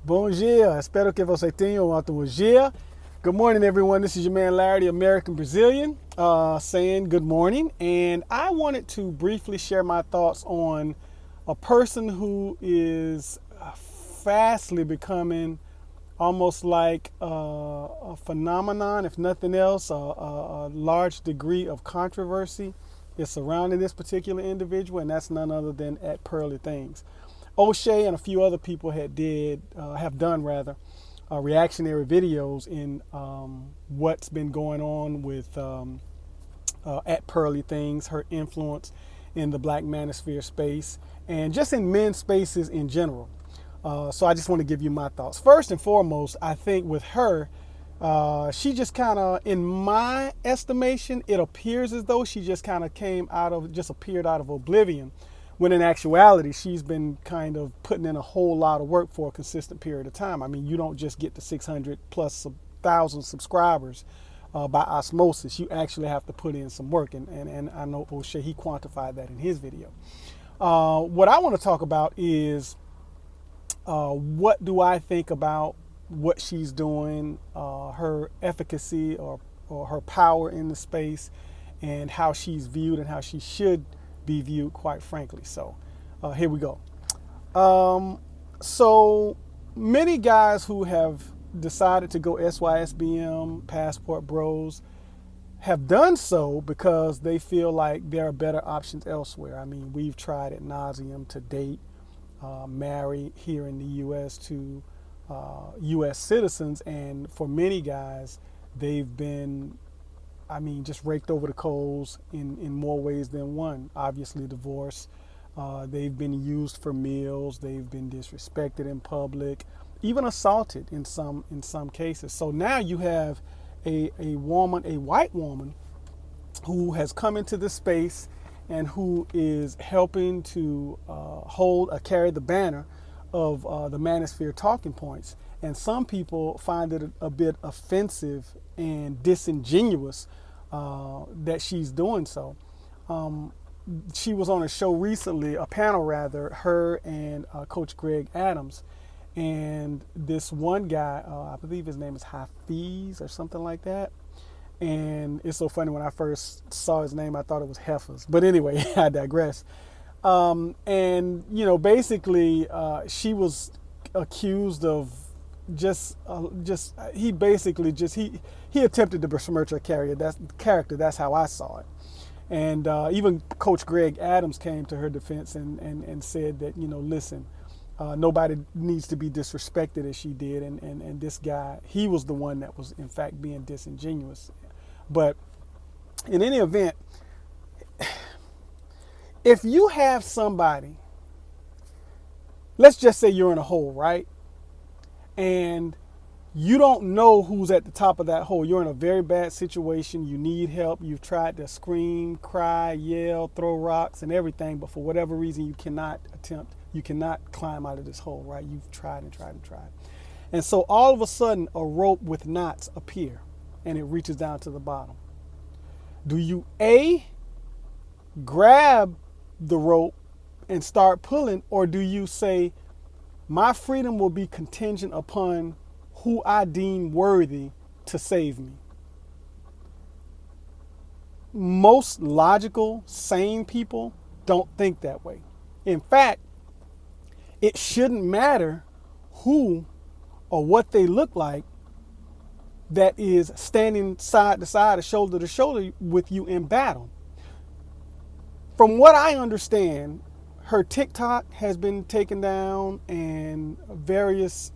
Bom dia, espero que você tenha um ótimo dia. Good morning, everyone. This is your man Larry, the American Brazilian, saying good morning. And I wanted to briefly share my thoughts on a person who is fastly becoming almost like a phenomenon, if nothing else, a large degree of controversy is surrounding this particular individual, and that's none other than at Pearly Things. O'Shea and a few other people have done reactionary videos in what's been going on with at Pearly Things, her influence in the Black Manosphere space, and just in men's spaces in general. So I just want to give you my thoughts. First and foremost, I think with her, she just kind of, in my estimation, it appears as though she just kind of appeared out of oblivion, when in actuality, she's been kind of putting in a whole lot of work for a consistent period of time. I mean, you don't just get to 600 plus 1,000 subscribers by osmosis. You actually have to put in some work, and I know O'Shea, he quantified that in his video. What I want to talk about is what do I think about what she's doing, her efficacy or her power in the space, and how she's viewed and how she should be viewed, quite frankly. So here we go. So many guys who have decided to go SYSBM, Passport Bros, have done so because they feel like there are better options elsewhere. I mean, we've tried ad nauseum to date, marry here in the U.S. to U.S. citizens, and for many guys, they've been, just raked over the coals in more ways than one. Obviously, divorce. They've been used for meals. They've been disrespected in public, even assaulted in some cases. So now you have a white woman, who has come into this space and who is helping to carry the banner of the Manosphere talking points. And some people find it a bit offensive and disingenuous that she's doing so. She was on a show recently, a panel rather, her and Coach Greg Adams. And this one guy, I believe his name is Hafiz or something like that. And it's so funny, when I first saw his name, I thought it was Heifers. But anyway, I digress. And, basically, she was accused of he attempted to besmirch her character. That's how I saw it. And even Coach Greg Adams came to her defense and said that, listen, nobody needs to be disrespected as she did. And this guy, he was the one that was, in fact, being disingenuous. But in any event, if you have somebody, let's just say you're in a hole, right? And you don't know who's at the top of that hole. You're in a very bad situation. You need help. You've tried to scream, cry, yell, throw rocks and everything, but for whatever reason, you cannot climb out of this hole, right? You've tried and tried and tried. And so all of a sudden, a rope with knots appear and it reaches down to the bottom. Do you A, grab the rope and start pulling, or do you say, my freedom will be contingent upon who I deem worthy to save me? Most logical, sane people don't think that way. In fact, it shouldn't matter who or what they look like that is standing side to side or shoulder to shoulder with you in battle. From what I understand, her TikTok has been taken down, and various,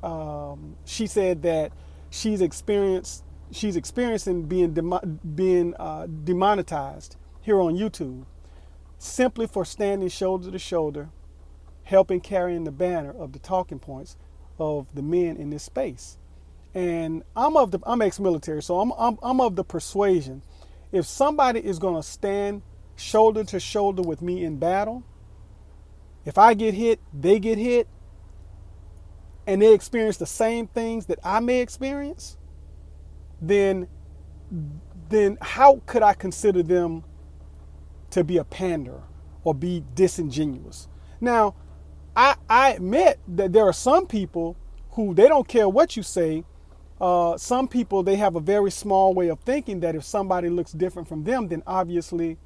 she said that she's experiencing being demonetized here on YouTube simply for standing shoulder to shoulder, helping carrying the banner of the talking points of the men in this space. And I'm ex-military, so I'm of the persuasion, if somebody is going to stand shoulder to shoulder with me in battle, if I get hit, they get hit, and they experience the same things that I may experience, then how could I consider them to be a pander or be disingenuous? Now, I admit that there are some people who they don't care what you say. Some people, they have a very small way of thinking that if somebody looks different from them, then obviously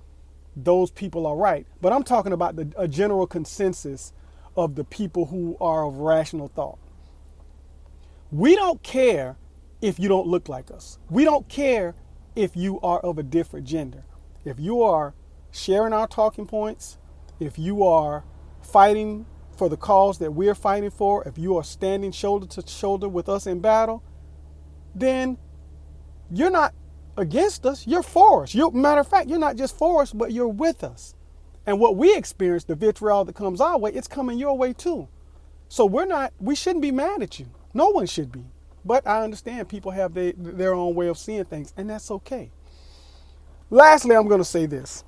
those people are right. But I'm talking about a general consensus of the people who are of rational thought. We don't care if you don't look like us. We don't care if you are of a different gender. If you are sharing our talking points, if you are fighting for the cause that we're fighting for, if you are standing shoulder to shoulder with us in battle, then you're not against us, you're for us. Matter of fact, you're not just for us, but you're with us. And what we experience, the vitriol that comes our way, it's coming your way too. So we shouldn't be mad at you. No one should be. But I understand people have their own way of seeing things, and that's okay. Lastly, I'm going to say this.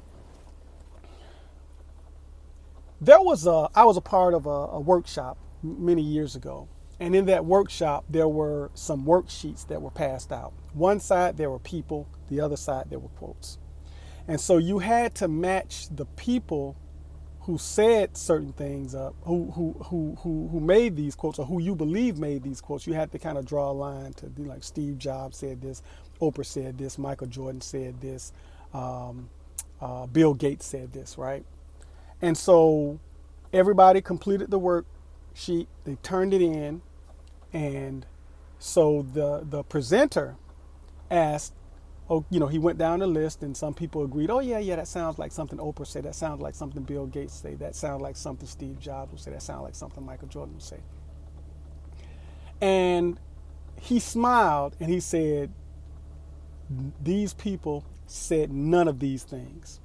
I was a part of a workshop many years ago. And in that workshop, there were some worksheets that were passed out. One side, there were people. The other side, there were quotes. And so you had to match the people who said certain things up, who made these quotes, or who you believe made these quotes. You had to kind of draw a line to be like Steve Jobs said this, Oprah said this, Michael Jordan said this, Bill Gates said this, right? And so everybody completed the worksheet, they turned it in, and so the presenter asked, he went down the list, and some people agreed, oh yeah, that sounds like something Oprah said, that sounds like something Bill Gates said, that sounds like something Steve Jobs would say, that sounds like something Michael Jordan would say. And he smiled and he said, these people said none of these things.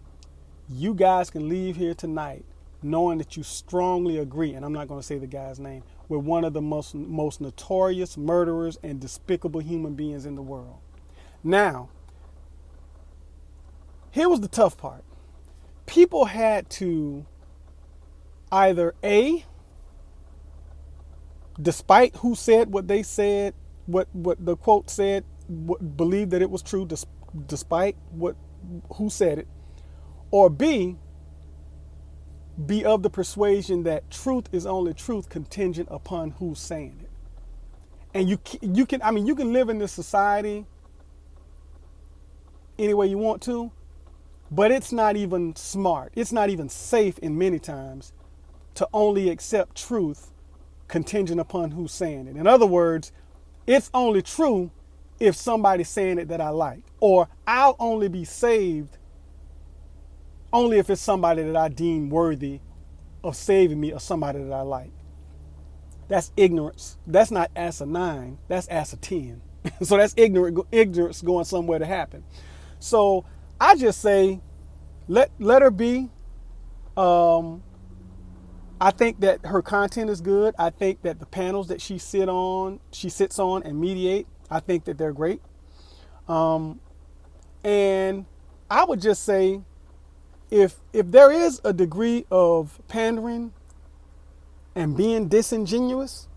You guys can leave here tonight knowing that you strongly agree, and I'm not going to say the guy's name, with one of the most notorious murderers and despicable human beings in the world. Now, here was the tough part. People had to either A, despite who said what they said, what the quote said, believe that it was true despite who said it, or B, be of the persuasion that truth is only truth contingent upon who's saying it. And you can live in this society any way you want to, but it's not even smart. It's not even safe in many times to only accept truth contingent upon who's saying it. In other words, it's only true if somebody's saying it that I like, or I'll only be saved only if it's somebody that I deem worthy of saving me, or somebody that I like. That's ignorance. That's not ass a 9, that's ass a 10. So that's ignorance going somewhere to happen. So I just say, let her be. I think that her content is good. I think that the panels that she sits on and mediate, I think that they're great. And I would just say, if there is a degree of pandering and being disingenuous,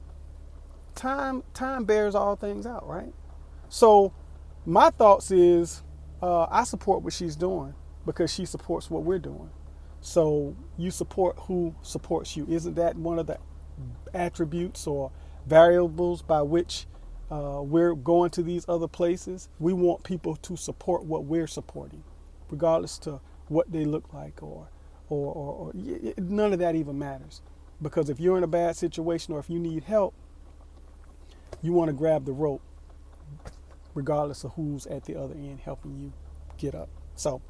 time bears all things out, right? So my thoughts is, I support what she's doing because she supports what we're doing. So you support who supports you. Isn't that one of the attributes or variables by which we're going to these other places? We want people to support what we're supporting, regardless to what they look like or none of that even matters. Because if you're in a bad situation or if you need help, you want to grab the rope regardless of who's at the other end helping you get up. So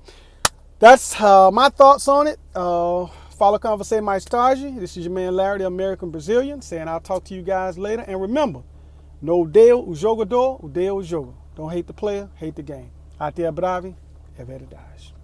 that's my thoughts on it. Follow Conversate Mais Tarde. This is your man Larry, the American Brazilian, saying I'll talk to you guys later. And remember, no odeio o jogador, odeio o jogo. Don't hate the player, hate the game. Até breve, é verdade.